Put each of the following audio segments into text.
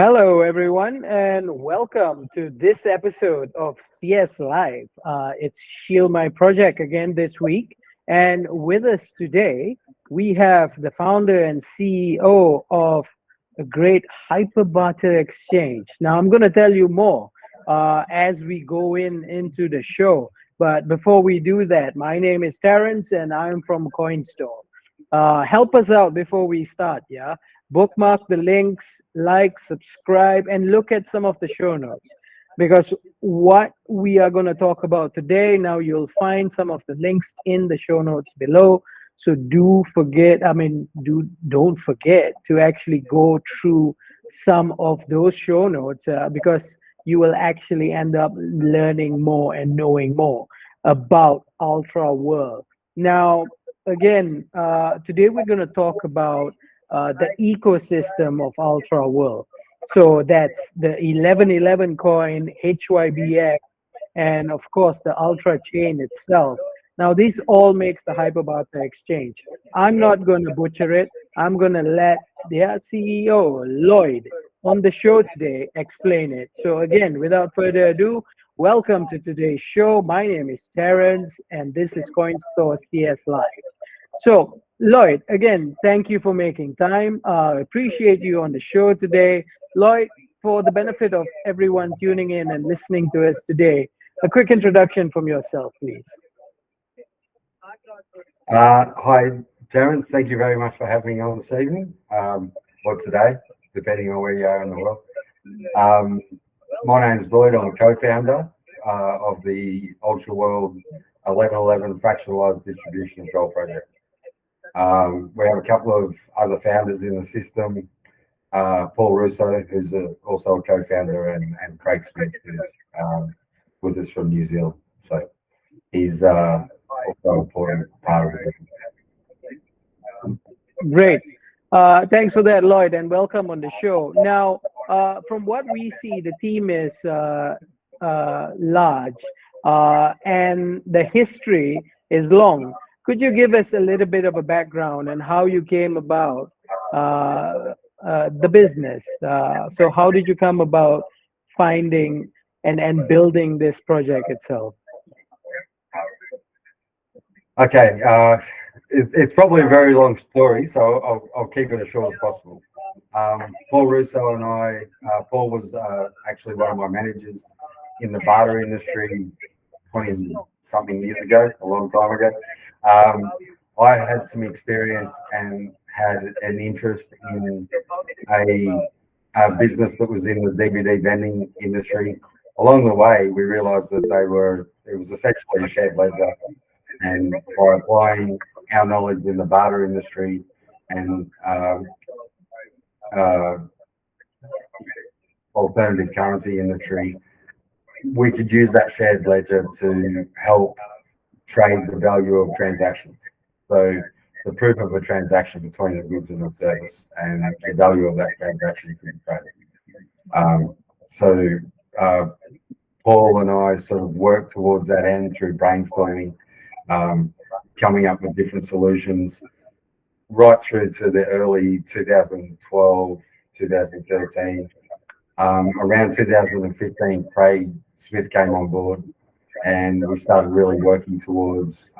Hello, everyone, and welcome to this episode of CS Live. It's Shill, my project, again this week. And with us today, we have the founder and CEO of a great hyperbarter exchange. Now, I'm going to tell you more as we go into the show. But before we do that, my name is Terrence, and I'm from Coinstore. Help us out before we start, yeah? Bookmark the links, like, subscribe, and look at some of the show notes. Because what we are going to talk about today, now you'll find some of the links in the show notes below. So don't forget to actually go through some of those show notes because you will actually end up learning more and knowing more about Ultra World. Now, again, today we're going to talk about the ecosystem of Ultra World. So that's the 1111 coin, HYBX, and of course the Ultra chain itself. Now, this all makes the Hyperbarter exchange. I'm not going to butcher it. I'm going to let their CEO, Lloyd, on the show today explain it. So, again, without further ado, welcome to today's show. My name is Terrence, and this is Coinstore CS Live. So, Lloyd, again, thank you for making time. Appreciate you on the show today. Lloyd, for the benefit of everyone tuning in and listening to us today, a quick introduction from yourself, please. Hi, Terence. Thank you very much for having me on this evening, or today, depending on where you are in the world. My name is Lloyd. I'm a co-founder of the Ultra World 1111 fractionalized distribution of gold project. We have a couple of other founders in the system. Paul Russo, who's also a co-founder, and Craig Smith, who's with us from New Zealand. So he's also an important part of it. Great. Thanks for that, Lloyd, and welcome on the show. Now, from what we see, the team is large and the history is long. Could you give us a little bit of a background and how you came about the business? So how did you come about finding and building this project itself? Okay, it's probably a very long story, so I'll keep it as short as possible. Paul Russo and I, Paul was actually one of my managers in the barter industry 20-something years ago, a long time ago. I had some experience and had an interest in a business that was in the DVD vending industry. Along the way, we realized that it was essentially a shared ledger. And by applying our knowledge in the barter industry and alternative currency industry, we could use that shared ledger to help trade the value of transactions. So the proof of a transaction between a goods and a service, and the value of that transaction can be traded. So Paul and I sort of worked towards that end through brainstorming, coming up with different solutions, right through to the early 2012, 2013. Around 2015, Craig Smith came on board, and we started really working towards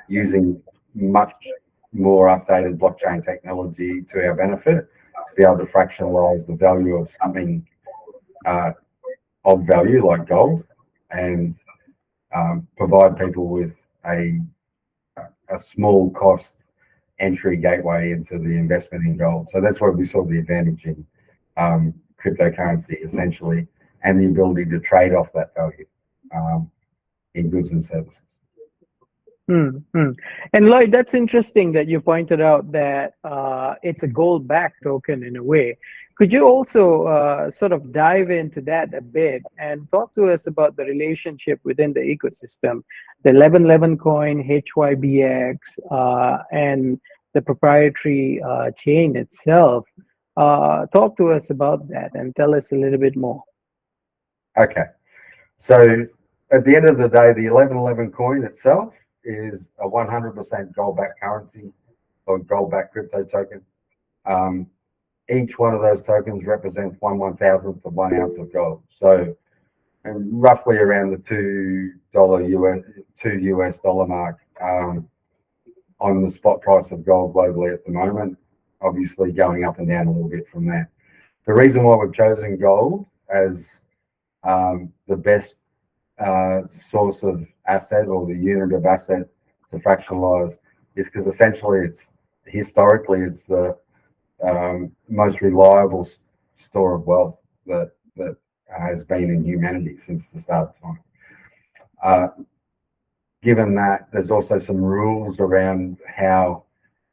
using much more updated blockchain technology to our benefit to be able to fractionalize the value of something of value like gold, and provide people with a small cost entry gateway into the investment in gold. So that's where we saw the advantage in cryptocurrency, essentially, and the ability to trade off that value in goods and services. Mm-hmm. And Lloyd, that's interesting that you pointed out that it's a gold-backed token in a way. Could you also sort of dive into that a bit and talk to us about the relationship within the ecosystem, the 1111 coin, HYBX, and the proprietary chain itself? Talk to us about that and tell us a little bit more. Okay. So at the end of the day, the 1111 coin itself is a 100% gold-backed currency or gold-backed crypto token. each one of those tokens represents 1/1000th of 1 ounce of gold. So, and roughly around the $2 mark on the spot price of gold globally at the moment, obviously going up and down a little bit from there. The reason why we've chosen gold as the best source of asset, or the unit of asset to fractionalize, is because essentially it's historically the most reliable store of wealth that has been in humanity since the start of time. Given that there's also some rules around how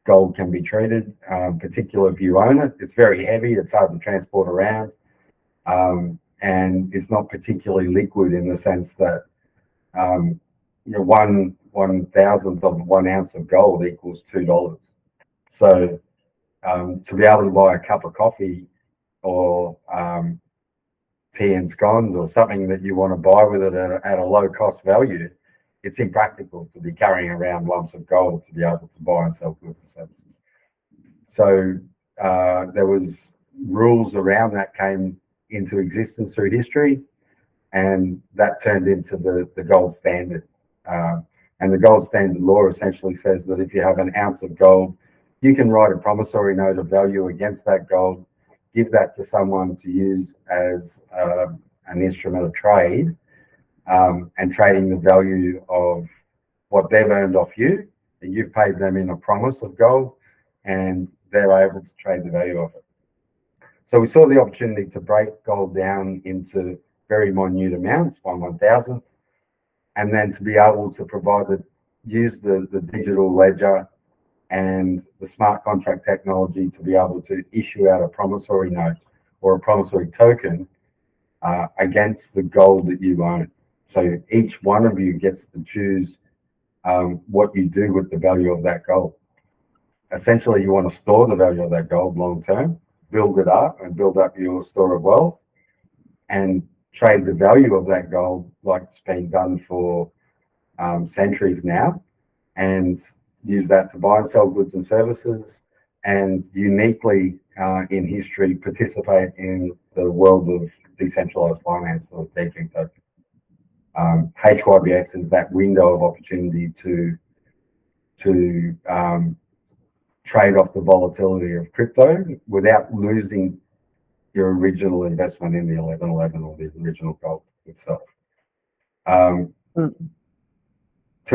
gold can be treated, particularly if you own it. It's very heavy, it's hard to transport around, and it's not particularly liquid in the sense that 1/1000th of 1 ounce of gold equals $2. So to be able to buy a cup of coffee or tea and scones or something that you want to buy with it at a low cost value, it's impractical to be carrying around lumps of gold to be able to buy and sell goods and services. So there was rules around that came into existence through history, and that turned into the gold standard. And the gold standard law essentially says that if you have 1 ounce of gold, you can write a promissory note of value against that gold, give that to someone to use as an instrument of trade, and trading the value of what they've earned off you, and you've paid them in a promise of gold, and they're able to trade the value of it. So we saw the opportunity to break gold down into very minute amounts, 1/1000th, and then to be able to use the digital ledger and the smart contract technology to be able to issue out a promissory note or a promissory token against the gold that you own. So each one of you gets to choose what you do with the value of that gold. Essentially, you want to store the value of that gold long term, build it up and build up your store of wealth, and trade the value of that gold like it's been done for centuries now, and use that to buy and sell goods and services, and uniquely in history participate in the world of decentralized finance, or DeFi token. HYBX is that window of opportunity to trade off the volatility of crypto without losing your original investment in the 1111 or the original gold itself. To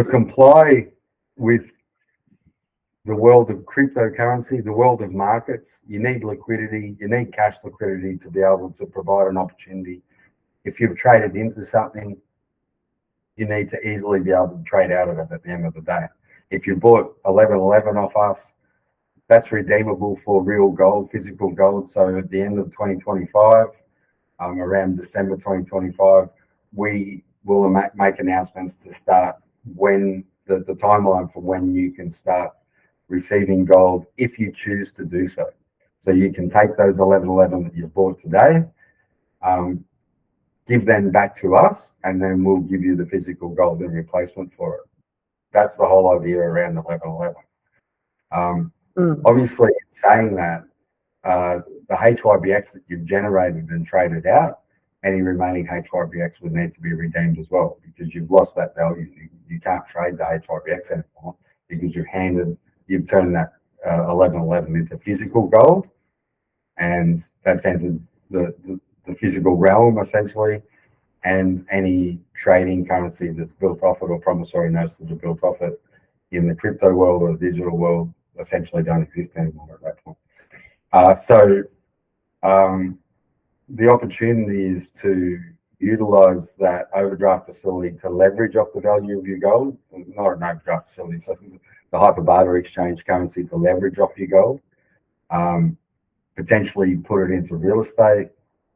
comply with the world of cryptocurrency, the world of markets, you need liquidity, you need cash liquidity to be able to provide an opportunity. If you've traded into something, you need to easily be able to trade out of it at the end of the day. If you bought 1111 off us, that's redeemable for real gold, physical gold. So at the end of 2025, around December 2025, we will make announcements to start when the timeline for when you can start receiving gold if you choose to do so. So you can take those 1111 that you've bought today, give them back to us, and then we'll give you the physical gold in replacement for it. That's the whole idea around 1111. Obviously, in saying that, the HYBX that you've generated and traded out, any remaining HYBX would need to be redeemed as well, because you've lost that value. You can't trade the HYBX anymore because you've turned that 1111 into physical gold, and that's entered the physical realm essentially, and any trading currency that's built off it or promissory notes that are built off it in the crypto world or the digital world essentially don't exist anymore at that point. The opportunity is to utilize that overdraft facility to leverage off the value of your gold, not an overdraft facility, so the hyperbarter exchange currency to leverage off your gold, potentially put it into real estate,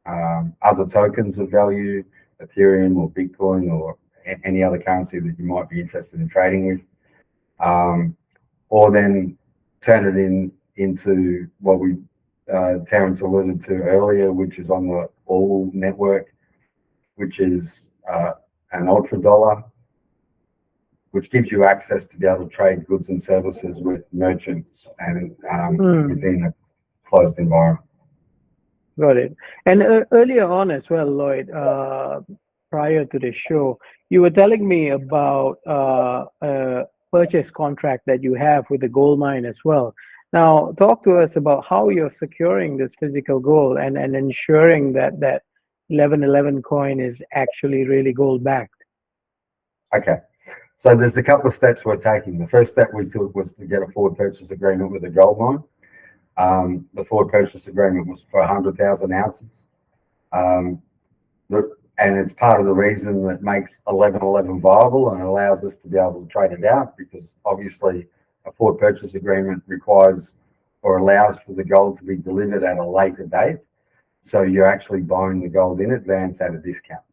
other tokens of value, Ethereum or Bitcoin or any other currency that you might be interested in trading with, or then turn it into what Terence alluded to earlier, which is on the All network, which is an ultra dollar, which gives you access to be able to trade goods and services with merchants and within a closed environment. Got it. And earlier on as well, Lloyd, prior to the show, you were telling me about a purchase contract that you have with the gold mine as well. Now, talk to us about how you're securing this physical gold and ensuring that that 1111 coin is actually really gold backed. Okay. So there's a couple of steps we're taking. The first step we took was to get a forward purchase agreement with the gold mine. The forward purchase agreement was for 100,000 ounces. Um, and it's part of the reason that makes 1111 viable and allows us to be able to trade it out, because obviously a forward purchase agreement requires or allows for the gold to be delivered at a later date. So you're actually buying the gold in advance at a discount.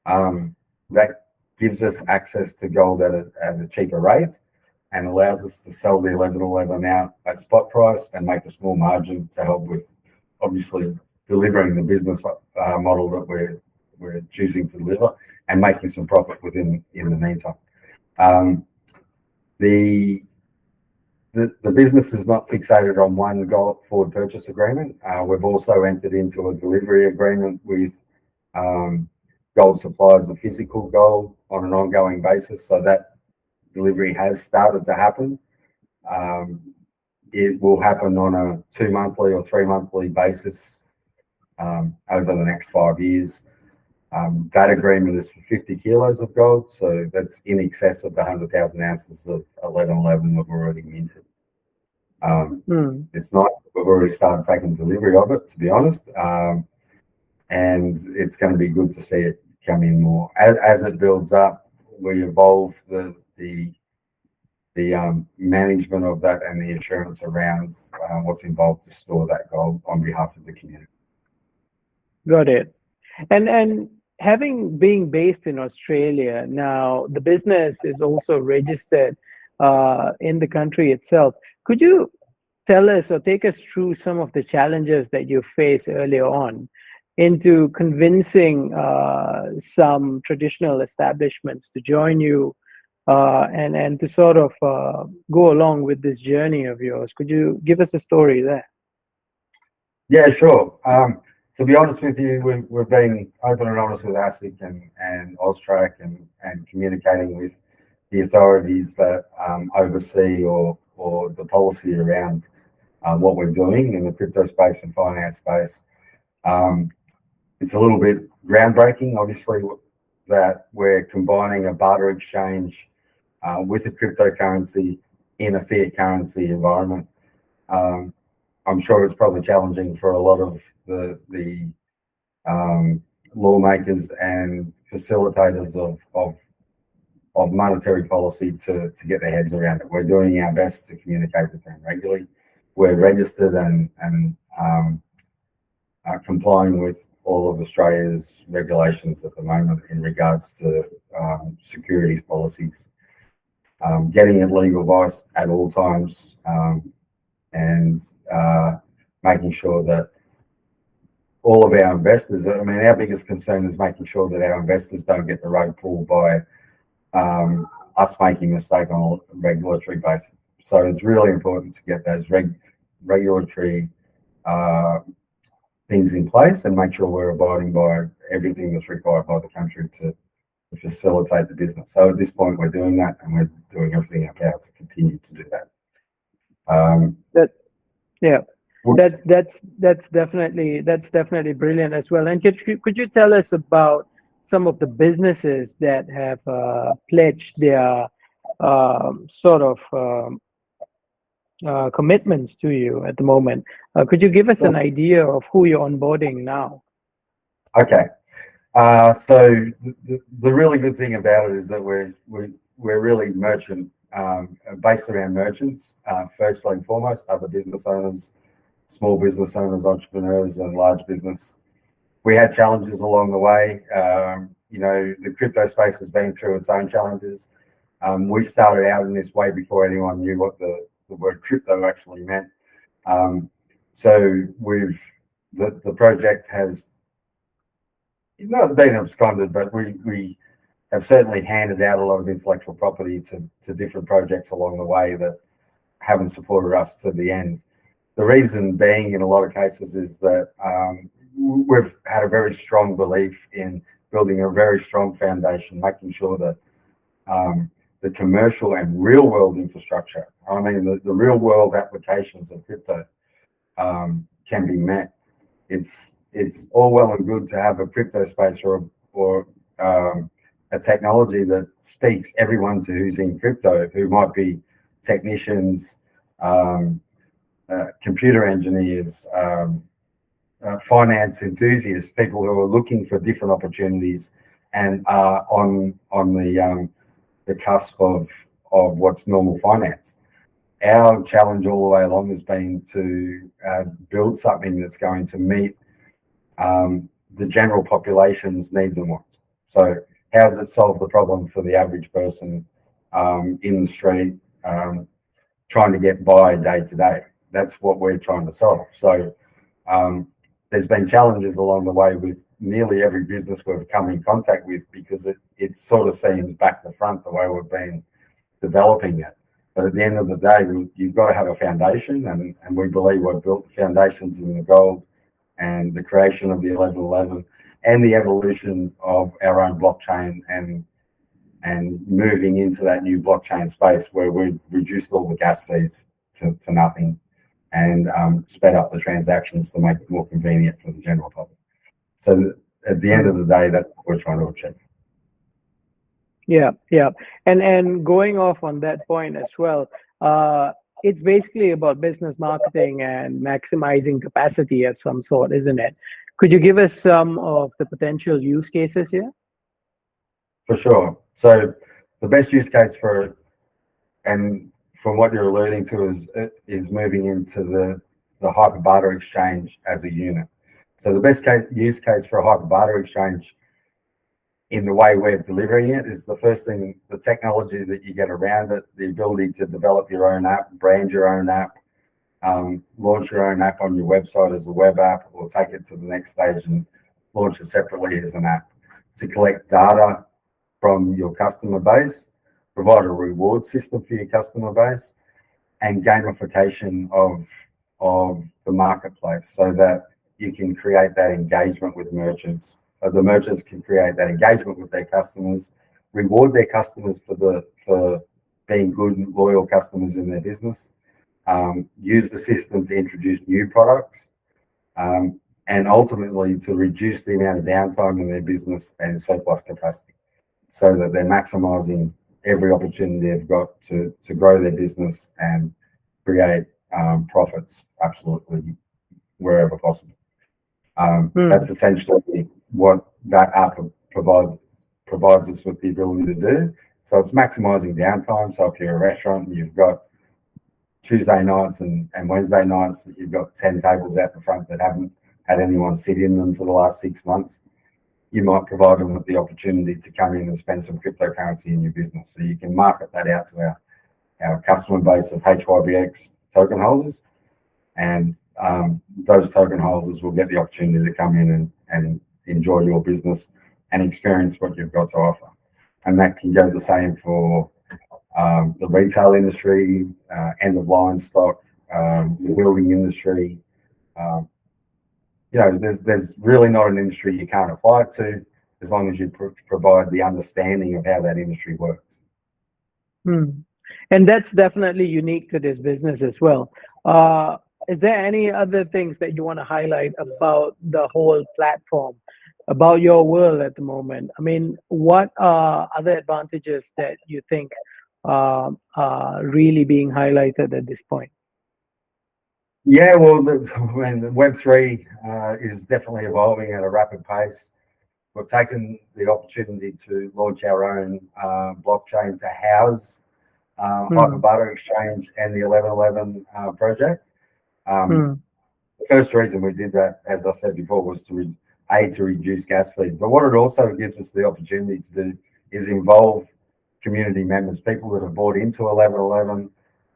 That gives us access to gold at a cheaper rate and allows us to sell the 1111 out at spot price and make a small margin to help with obviously delivering the business model that we're choosing to deliver and making some profit in the meantime. The business is not fixated on one gold forward purchase agreement. We've also entered into a delivery agreement with gold suppliers of physical gold on an ongoing basis, so that delivery has started to happen. It will happen on a 2-monthly or 3-monthly basis over the next 5 years. That agreement is for 50 kilos of gold, so that's in excess of the 100,000 ounces of 1111 we've already minted. It's nice that we've already started taking delivery of it, to be honest, and it's going to be good to see it come in more. As it builds up, we evolve the management of that and the assurance around what's involved to store that gold on behalf of the community. Got it. And having being based in Australia now, the business is also registered in the country itself. Could you tell us or take us through some of the challenges that you faced earlier on into convincing some traditional establishments to join you and to sort of go along with this journey of yours? Could you give us a story there? Yeah, sure. To be honest with you, we're being open and honest with ASIC and AUSTRAC and communicating with the authorities that oversee or the policy around what we're doing in the crypto space and finance space. It's a little bit groundbreaking, obviously, that we're combining a barter exchange with a cryptocurrency in a fiat currency environment. I'm sure it's probably challenging for a lot of the lawmakers and facilitators of monetary policy to get their heads around it. We're doing our best to communicate with them regularly. We're registered and complying with all of Australia's regulations at the moment in regards to securities policies, getting legal advice at all times, and making sure that all of our investors, I mean, our biggest concern is making sure that our investors don't get the rug pulled by us making a mistake on a regulatory basis. So it's really important to get those regulatory things in place and make sure we're abiding by everything that's required by the country to facilitate the business. So at this point, we're doing that, and we're doing everything in our power to continue to do that. Yeah, that's definitely brilliant as well. And could you tell us about some of the businesses that have pledged their sort of commitments to you at the moment? Could you give us an idea of who you're onboarding now? Okay. So the really good thing about it is that we're really merchant based around merchants, first and foremost, other business owners, small business owners, entrepreneurs, and large business. We had challenges along the way. The crypto space has been through its own challenges. We started out in this way before anyone knew what the word crypto actually meant. So the project has not been absconded, but we have certainly handed out a lot of intellectual property to different projects along the way that haven't supported us to the end. The reason being, in a lot of cases, is that we've had a very strong belief in building a very strong foundation, making sure that the commercial and real world infrastructure, I mean, the real world applications of crypto can be met. It's all well and good to have a crypto space or a technology that speaks everyone to who's in crypto, who might be technicians, computer engineers, finance enthusiasts, people who are looking for different opportunities and are on the cusp of what's normal finance. Our challenge all the way along has been to build something that's going to meet the general population's needs and wants. So how does it solve the problem for the average person in the street trying to get by day to day? That's what we're trying to solve. So there's been challenges along the way with nearly every business we've come in contact with, because it sort of seems back to front the way we've been developing it. But at the end of the day, you've got to have a foundation, and we believe we've built the foundations in the gold and the creation of the 1111 and the evolution of our own blockchain and moving into that new blockchain space where we reduced all the gas fees to nothing and sped up the transactions to make it more convenient for the general public. So at the end of the day, that's what we're trying to achieve. Yeah, yeah. And going off on that point as well, it's basically about business marketing and maximizing capacity of some sort, isn't it? Could you give us some of the potential use cases here? For sure. So the best use case for, and from what you're alluding to, is moving into the hyper barter exchange as a unit. So the best use case for a hyper barter exchange in the way we're delivering it is, the first thing, the technology that you get around it, the ability to develop your own app, brand your own app, launch your own app on your website as a web app, or take it to the next stage and launch it separately as an app, to collect data from your customer base, provide a reward system for your customer base, and gamification of the marketplace, so that you can create that engagement with merchants. The merchants can create that engagement with their customers, reward their customers for being good and loyal customers in their business, use the system to introduce new products, and ultimately to reduce the amount of downtime in their business and surplus capacity, so that they're maximizing every opportunity they've got to grow their business and create profits absolutely wherever possible. That's essentially what that app provides us with the ability to do. So it's maximizing downtime. So if you're a restaurant and you've got Tuesday nights and Wednesday nights that you've got 10 tables out the front that haven't had anyone sit in them for the last 6 months, you might provide them with the opportunity to come in and spend some cryptocurrency in your business. So you can market that out to our customer base of HYBX token holders, and those token holders will get the opportunity to come in and enjoy your business and experience what you've got to offer. And that can go the same for the retail industry, end of line stock, the building industry. There's really not an industry you can't apply it to, as long as you provide the understanding of how that industry works. And that's definitely unique to this business as well. Is there any other things that you want to highlight about the whole platform, about your world at the moment? I mean, what are other advantages that you think are really being highlighted at this point? Yeah, well, the Web3 is definitely evolving at a rapid pace. We've taken the opportunity to launch our own blockchain to house Hyper Barter Exchange and the 1111 project. The first reason we did that, as I said before, was to reduce gas fees. But what it also gives us the opportunity to do is involve community members, people that have bought into 1111,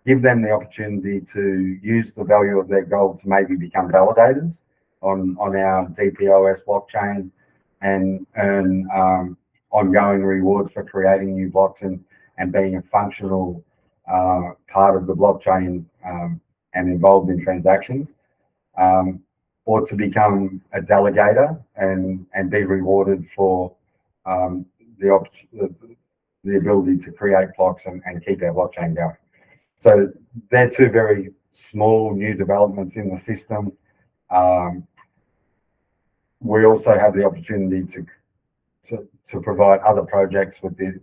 give them the opportunity to use the value of their gold to maybe become validators on our DPoS blockchain and earn ongoing rewards for creating new blocks and being a functional part of the blockchain and involved in transactions, or to become a delegator and be rewarded for the ability to create blocks and keep our blockchain going. So they're two very small new developments in the system. We also have the opportunity to provide other projects with the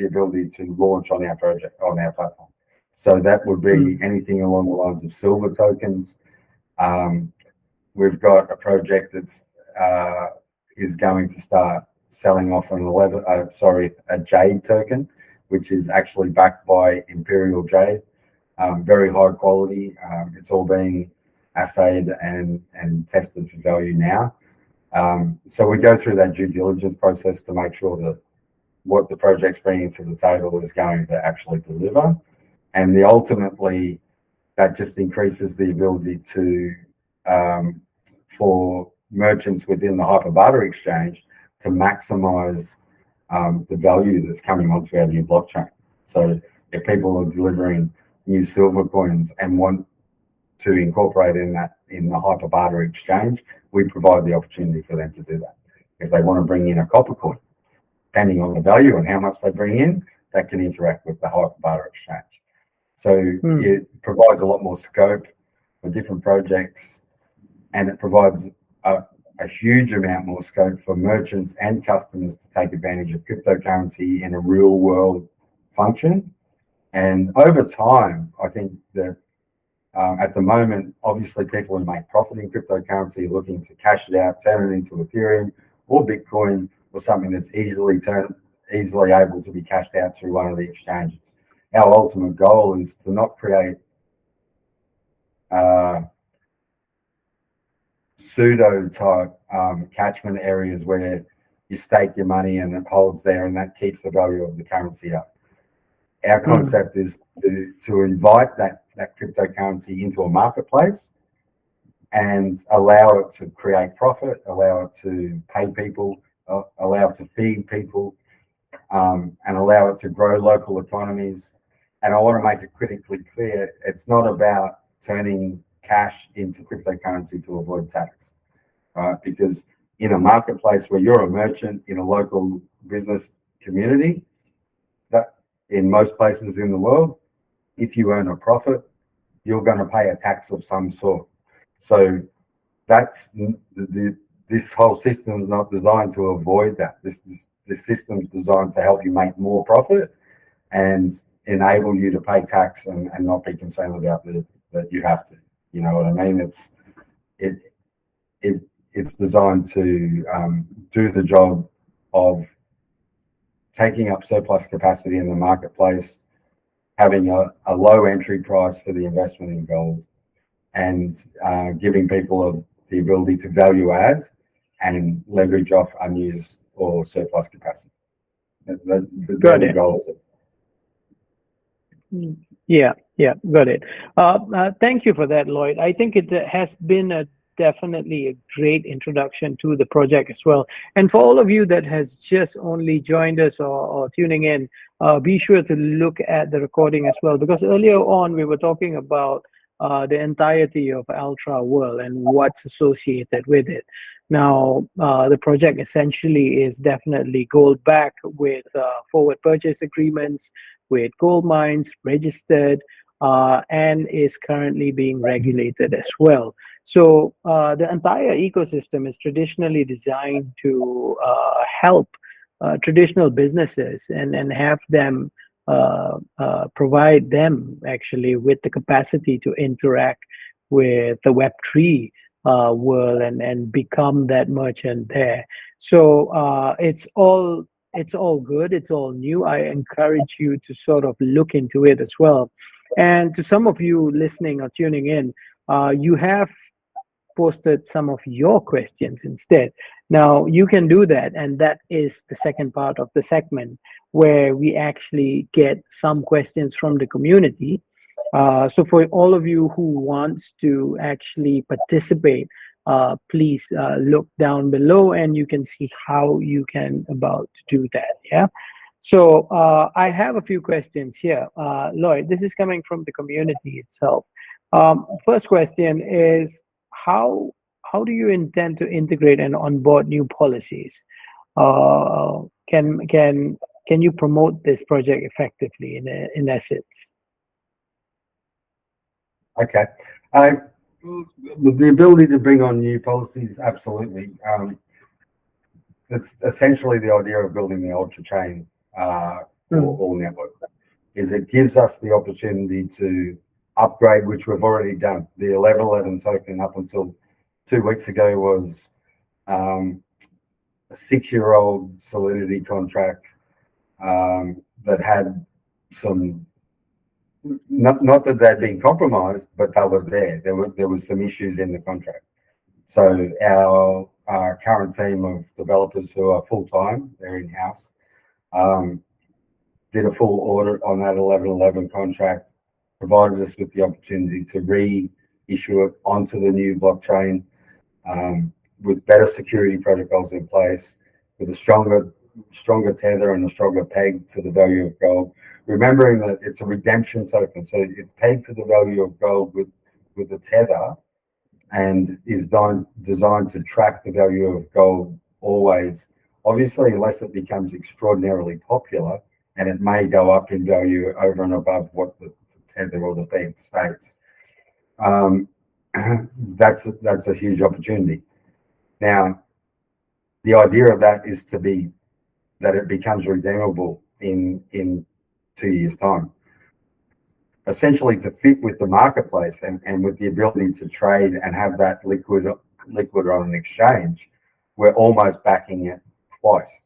ability to launch on our platform. So that would be anything along the lines of silver tokens. We've got a project that's is going to start selling off a jade token, which is actually backed by Imperial Jade. Very high quality. It's all being assayed and tested for value now. So we go through that due diligence process to make sure that what the project's bringing to the table is going to actually deliver. And ultimately, that just increases the ability to for merchants within the Hyperbarter exchange to maximize the value that's coming onto our new blockchain. So if people are delivering new silver coins and want to incorporate in the Hyperbarter exchange, we provide the opportunity for them to do that. If they want to bring in a copper coin, depending on the value and how much they bring in, that can interact with the Hyperbarter exchange. So it provides a lot more scope for different projects, and it provides a huge amount more scope for merchants and customers to take advantage of cryptocurrency in a real world function. And over time, I think that at the moment, obviously people who make profit in cryptocurrency are looking to cash it out, turn it into Ethereum or Bitcoin or something that's easily able to be cashed out through one of the exchanges. Our ultimate goal is to not create pseudo type catchment areas where you stake your money and it holds there and that keeps the value of the currency up. Our concept is to invite that cryptocurrency into a marketplace and allow it to create profit, allow it to pay people, allow it to feed people, and allow it to grow local economies. And I want to make it critically clear, it's not about turning cash into cryptocurrency to avoid tax, right? Because in a marketplace where you're a merchant in a local business community, that in most places in the world, if you earn a profit, you're going to pay a tax of some sort. So that's this whole system is not designed to avoid that. This system is designed to help you make more profit and enable you to pay tax and not be concerned about that you have to. You know what I mean? It's designed to do the job of taking up surplus capacity in the marketplace, having a low entry price for the investment in gold, and giving people the ability to value add and leverage off unused or surplus capacity. Got it. Yeah, got it. Thank you for that, Lloyd. I think it has been definitely a great introduction to the project as well. And for all of you that has just only joined us or tuning in, be sure to look at the recording as well, because earlier on we were talking about the entirety of ALLTRA World and what's associated with it. Now, the project essentially is definitely gold backed with forward purchase agreements, with gold mines registered, and is currently being regulated as well. So the entire ecosystem is traditionally designed to help traditional businesses and have them provide them actually with the capacity to interact with the Web3 world and become that merchant there. So it's all good, it's all new. I encourage you to sort of look into it as well. And to some of you listening or tuning in, you have posted some of your questions instead. Now you can do that, and that is the second part of the segment where we actually get some questions from the community. So for all of you who wants to actually participate, please look down below and you can see how you can about to do that. Yeah. So I have a few questions here. Lloyd, this is coming from the community itself. First question is how do you intend to integrate and onboard new policies? Uh, can can can you promote this project effectively in essence? Okay. Uh, the ability to bring on new policies, absolutely. That's essentially the idea of building the ultra chain or Mm, all network. Is it gives us the opportunity to upgrade, which we've already done. The 1111 token up until 2 weeks ago was a 6-year-old Solidity contract that had some, not that they'd been compromised, but they were there. There was some issues in the contract. So our current team of developers who are full time, they're in house, did a full audit on that 1111 contract, provided us with the opportunity to reissue it onto the new blockchain with better security protocols in place, with a stronger tether and a stronger peg to the value of gold. Remembering that it's a redemption token, so it's pegged to the value of gold with the tether, and is designed to track the value of gold always. Obviously, unless it becomes extraordinarily popular, and it may go up in value over and above what the tether or the peg states. That's a huge opportunity. Now, the idea of that is that it becomes redeemable in 2 years' time. Essentially, to fit with the marketplace and with the ability to trade and have that liquid on an exchange, we're almost backing it twice.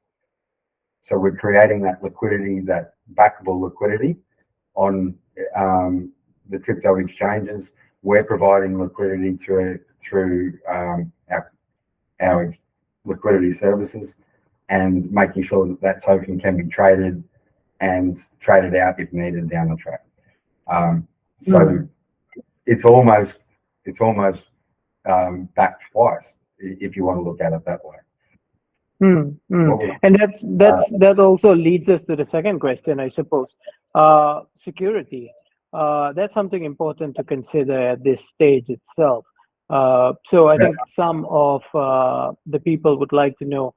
So we're creating that liquidity, that backable liquidity on the crypto exchanges. We're providing liquidity through our liquidity services, and making sure that that token can be traded and traded out if needed down the track. So it's almost back twice if you want to look at it that way. And that also leads us to the second question, I suppose. Security. That's something important to consider at this stage itself. So I think some of the people would like to know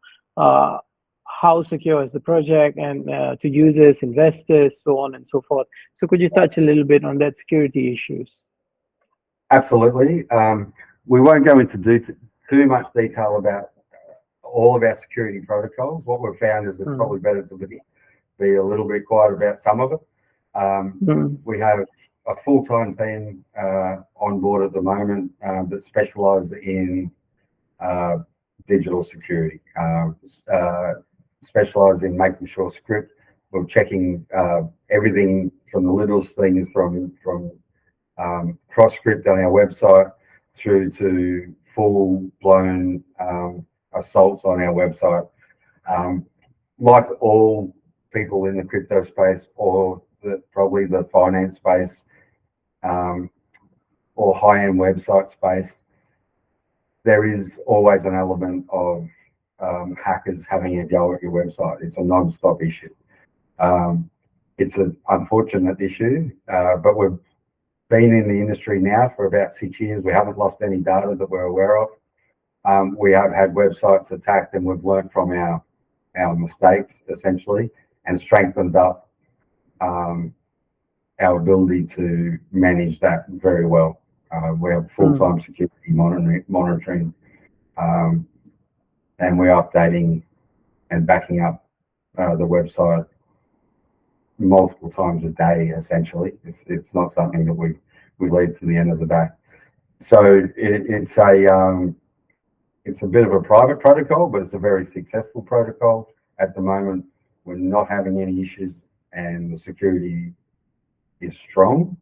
how secure is the project, and to users, investors, so on and so forth. So could you touch a little bit on that security issues? Absolutely. We won't go into too much detail about all of our security protocols. What we've found is it's probably better to be a little bit quiet about some of it. We have a full-time team on board at the moment that specialise in digital security, specialise in making sure script. We're checking everything from the littlest things from cross script on our website through to full-blown assaults on our website. Like all people in the crypto space, or probably the finance space, or high-end website space, there is always an element of hackers having a go at your website. It's a non-stop issue. It's an unfortunate issue, but we've been in the industry now for about 6 years. We haven't lost any data that we're aware of. We have had websites attacked, and we've learned from our mistakes, essentially, and strengthened up our ability to manage that very well. We have full-time security monitoring, and we're updating and backing up the website multiple times a day. Essentially, it's not something that we leave to the end of the day. So it's a bit of a private protocol, but it's a very successful protocol at the moment. We're not having any issues, and the security is strong,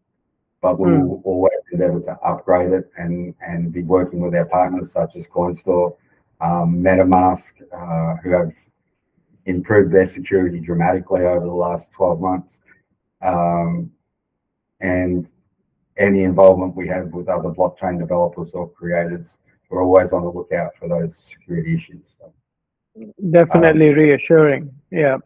but we will always endeavor to upgrade it and be working with our partners such as Coinstore, MetaMask, who have improved their security dramatically over the last 12 months. And any involvement we have with other blockchain developers or creators, we're always on the lookout for those security issues. So, definitely reassuring. Yeah.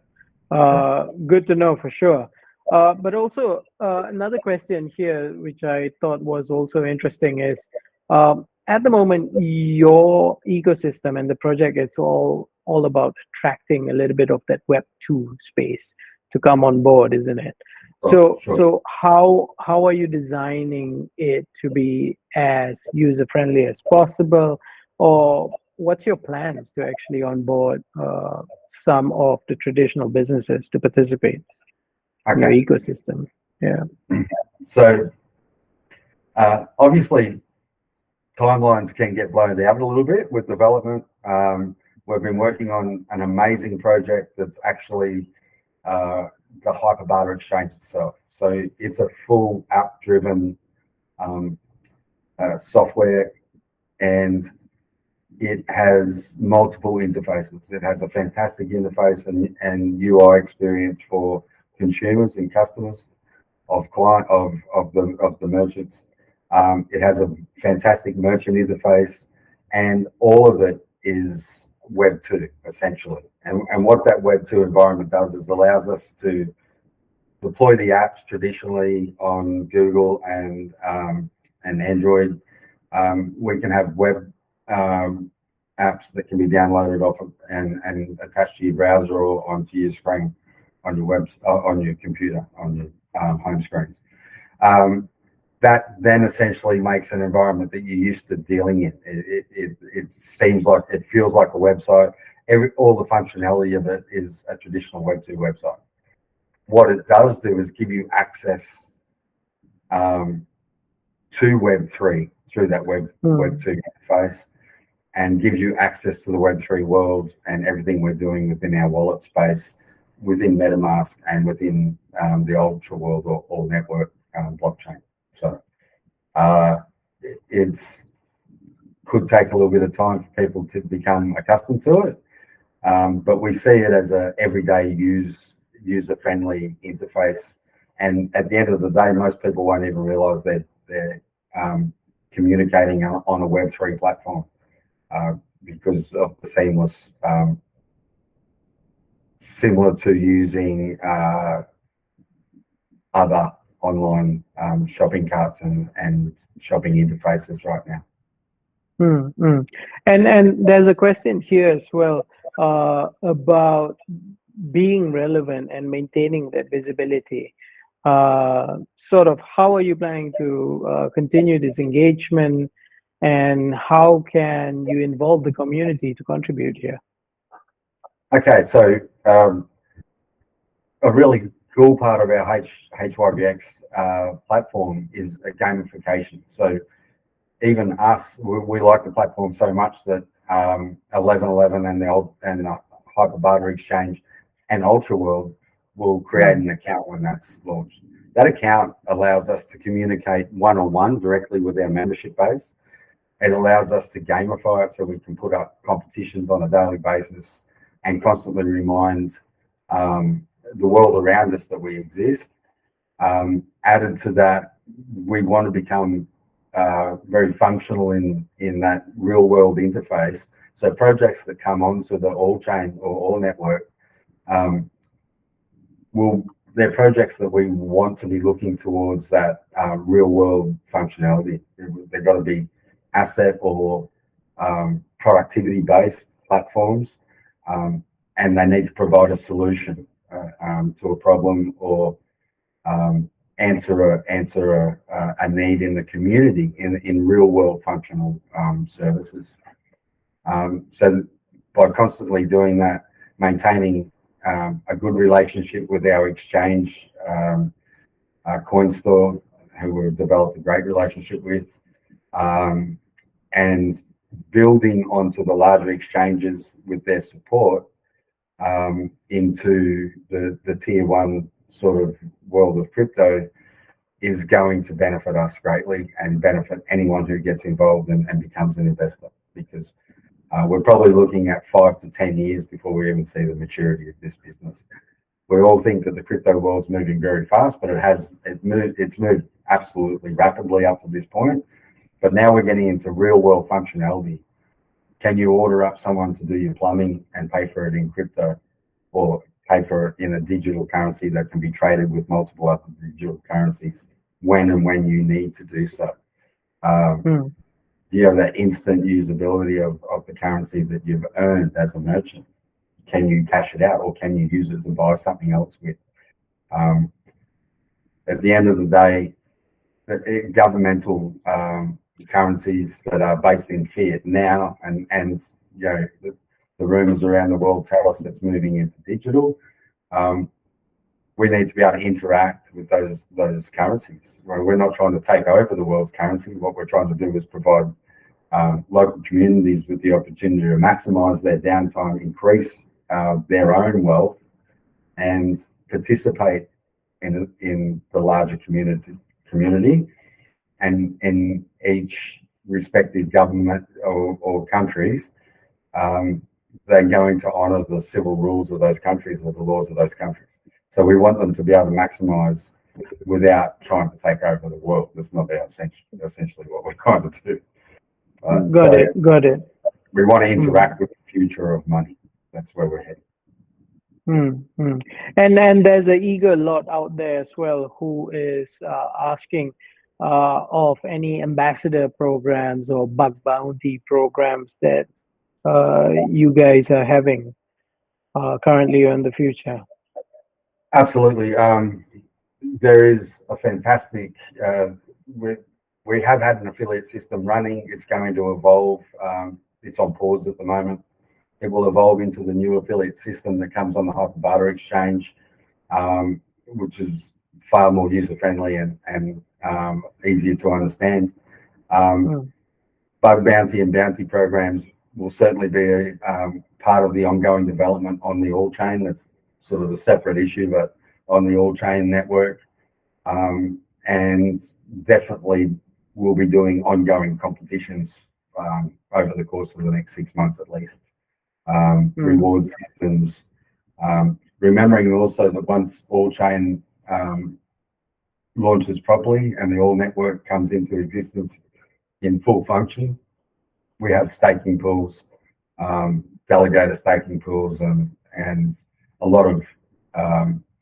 Good to know for sure. But also another question here, which I thought was also interesting, is at the moment your ecosystem and the project it's all about attracting a little bit of that Web 2 space to come on board, isn't it? Oh, So sure. so how are you designing it to be as user friendly as possible, or what's your plans to actually onboard some of the traditional businesses to participate in your Okay. ecosystem? Yeah. So obviously timelines can get blown out a little bit with development. We've been working on an amazing project that's actually the hyperbarter exchange itself. So it's a full app-driven um, software, and it has multiple interfaces. It has a fantastic interface and UI experience for consumers and customers of the merchants. It has a fantastic merchant interface, and all of it is Web 2 essentially. And what that Web 2 environment does is allows us to deploy the apps traditionally on Google and Android. We can have web apps that can be downloaded off of and attached to your browser or onto your screen on your on your computer on your home screens. Um, that then essentially makes an environment that you're used to dealing in. It seems like it feels like a website. All the functionality of it is a traditional Web2 website. What it does do is give you access um, to Web3 through that Web2 interface, and gives you access to the Web3 world and everything we're doing within our wallet space, within MetaMask and within the Ultra world or network blockchain. So it's could take a little bit of time for people to become accustomed to it, but we see it as a everyday user-friendly interface. And at the end of the day, most people won't even realize that they're communicating on a Web3 platform because of the seamless, similar to using other online shopping carts and shopping interfaces right now. Mm. And there's a question here as well about being relevant and maintaining that visibility. Sort of how are you planning to continue this engagement, and how can you involve the community to contribute here? Okay, so a really cool part of our HYBX platform is a gamification. So even us, we like the platform so much that 1111 and the Hyperbarter Exchange and Ultra World will create an account when that's launched. That account allows us to communicate one-on-one directly with our membership base. It allows us to gamify it so we can put up competitions on a daily basis and constantly remind the world around us that we exist. Added to that, we want to become very functional in that real world interface. So projects that come onto the all chain or all network they're projects that we want to be looking towards that real world functionality. They've got to be asset or productivity based platforms, and they need to provide a solution to a problem or answer a need in the community in real world functional services. So by constantly doing that, maintaining a good relationship with our exchange, Coinstore, who we've developed a great relationship with, and building onto the larger exchanges with their support into the tier one sort of world of crypto is going to benefit us greatly and benefit anyone who gets involved and becomes an investor, because we're probably looking at 5 to 10 years before we even see the maturity of this business. We all think that the crypto world's moving very fast, but it's moved absolutely rapidly up to this point. But now we're getting into real world functionality. Can you order up someone to do your plumbing and pay for it in crypto? Or pay for it in a digital currency that can be traded with multiple other digital currencies when you need to do so. Hmm. Do you have that instant usability of the currency that you've earned as a merchant? Can you cash it out, or can you use it to buy something else with? At the end of the day, governmental currencies that are based in fiat now, and the rumors around the world tell us it's moving into digital. We need to be able to interact with those currencies. We're not trying to take over the world's currency. What we're trying to do is provide local communities with the opportunity to maximize their downtime, increase their own wealth, and participate in the larger community, and in each respective government or countries, they're going to honour the civil rules of those countries or the laws of those countries. So we want them to be able to maximise without trying to take over the world. That's not essentially what we're trying to do. Got it. Got it. We want to interact with the future of money. That's where we're heading. And there's an eager lot out there as well who is asking of any ambassador programs or bug bounty programs that you guys are having currently or in the future. Absolutely. There is a fantastic, we have had an affiliate system running. It's going to evolve. It's on pause at the moment. It will evolve into the new affiliate system that comes on the HYBX exchange, which is far more user-friendly and easier to understand. Bug bounty and bounty programs will certainly be part of the ongoing development on the all-chain. That's sort of a separate issue, but on the all-chain network. And definitely we'll be doing ongoing competitions over the course of the next 6 months at least. Reward systems. Remembering also that once all-chain launches properly and the all network comes into existence in full function, we have staking pools, delegator staking pools, and a lot of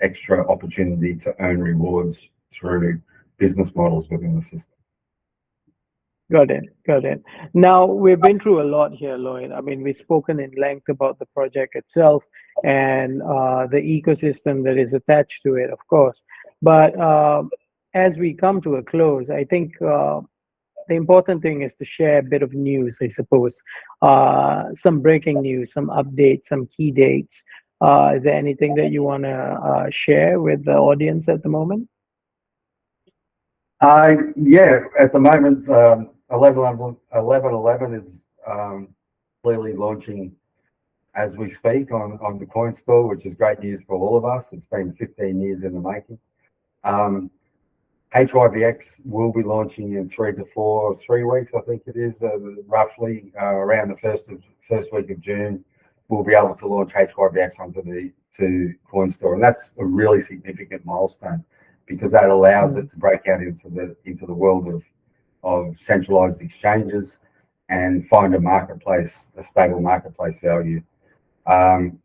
extra opportunity to earn rewards through business models within the system. Got it. Got it. Now, we've been through a lot here, Lloyd. I mean, we've spoken in length about the project itself and the ecosystem that is attached to it, of course. But as we come to a close, I think the important thing is to share a bit of news, I suppose. Some breaking news, some updates, some key dates. Is there anything that you want to share with the audience at the moment? Yeah, at the moment, 1111 is clearly launching as we speak on the Coinstore, which is great news for all of us. It's been 15 years in the making. HYBX will be launching in 3 weeks, I think it is, roughly around the first week of June. We'll be able to launch HYBX to Coinstore, and that's a really significant milestone because that allows it to break out into the world of centralized exchanges and find a stable marketplace value, and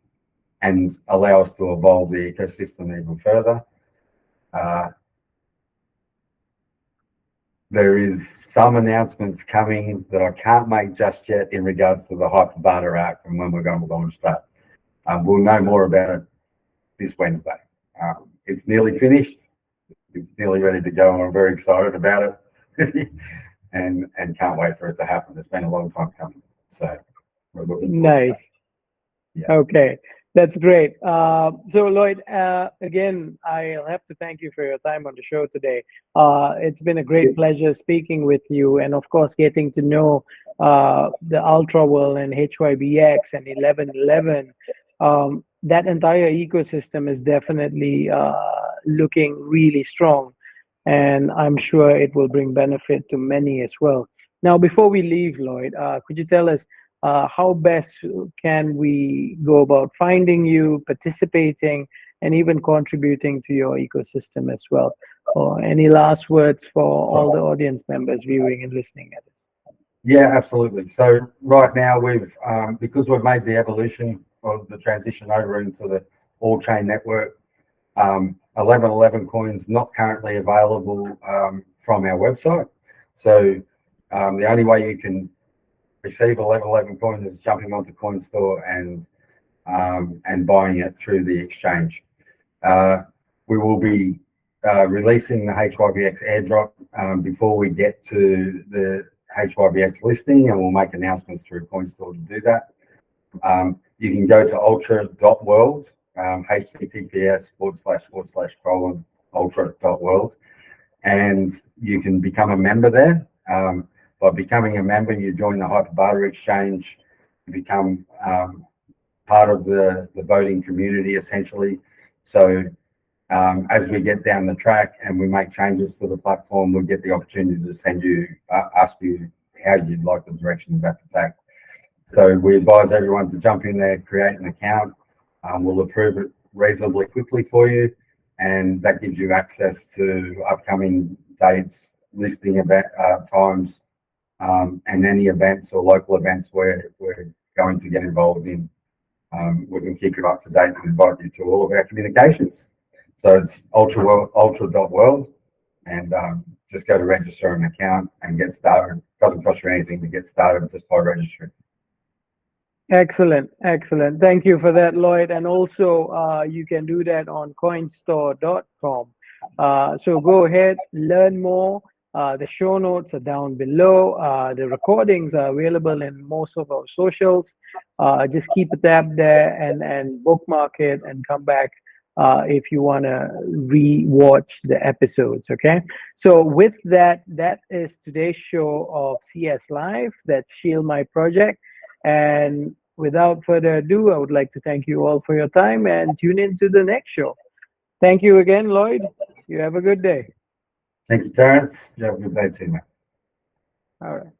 allow us to evolve the ecosystem even further. There is some announcements coming that I can't make just yet in regards to the HYBX app and when we're going to launch that. We'll know more about it this Wednesday. It's nearly finished. It's nearly ready to go, and I'm very excited about it, and can't wait for it to happen. It's been a long time coming, so we're looking forward to that. Yeah. Okay, that's great. So Lloyd, again, I'll have to thank you for your time on the show today. It's been a great pleasure speaking with you, and of course, getting to know the ALLTRA world and HYBX and 1111. That entire ecosystem is definitely looking really strong, and I'm sure it will bring benefit to many as well. Now, before we leave, Lloyd, could you tell us how best can we go about finding you, participating, and even contributing to your ecosystem as well? Or any last words for all the audience members viewing and listening at it? Yeah, absolutely. So right now we've because we've made the evolution of the transition over into the all-chain network. 1111 coins not currently available from our website. So the only way you can receive 1111 coin is jumping onto Coinstore and buying it through the exchange. We will be releasing the HYBX airdrop before we get to the HYBX listing, and we'll make announcements through Coinstore to do that. You can go to ALLTRA.world, https://:/ALLTRA.world, and you can become a member there. By becoming a member, you join the Hyperbarter Exchange, you become part of the voting community, essentially. So as we get down the track and we make changes to the platform, we'll get the opportunity to send you, ask you how you'd like the direction of that to take. So we advise everyone to jump in there, create an account. We'll approve it reasonably quickly for you, and that gives you access to upcoming dates, listing event times, and any events or local events where we're going to get involved in. We can keep you up to date and invite you to all of our communications. So it's ALLTRA.world, and just go to register an account and get started. It doesn't cost you anything to get started just by registering. Excellent, excellent. Thank you for that, Lloyd. And also, you can do that on coinstore.com. So go ahead, learn more. The show notes are down below. The recordings are available in most of our socials. Just keep a tab there and bookmark it and come back if you want to re-watch the episodes, okay? So with that, that is today's show of CS Live, that's Shill My Project. And without further ado, I would like to thank you all for your time and tune in to the next show. Thank you again, Lloyd. You have a good day. Thank you, Terence. You have a good day too, mate. All right.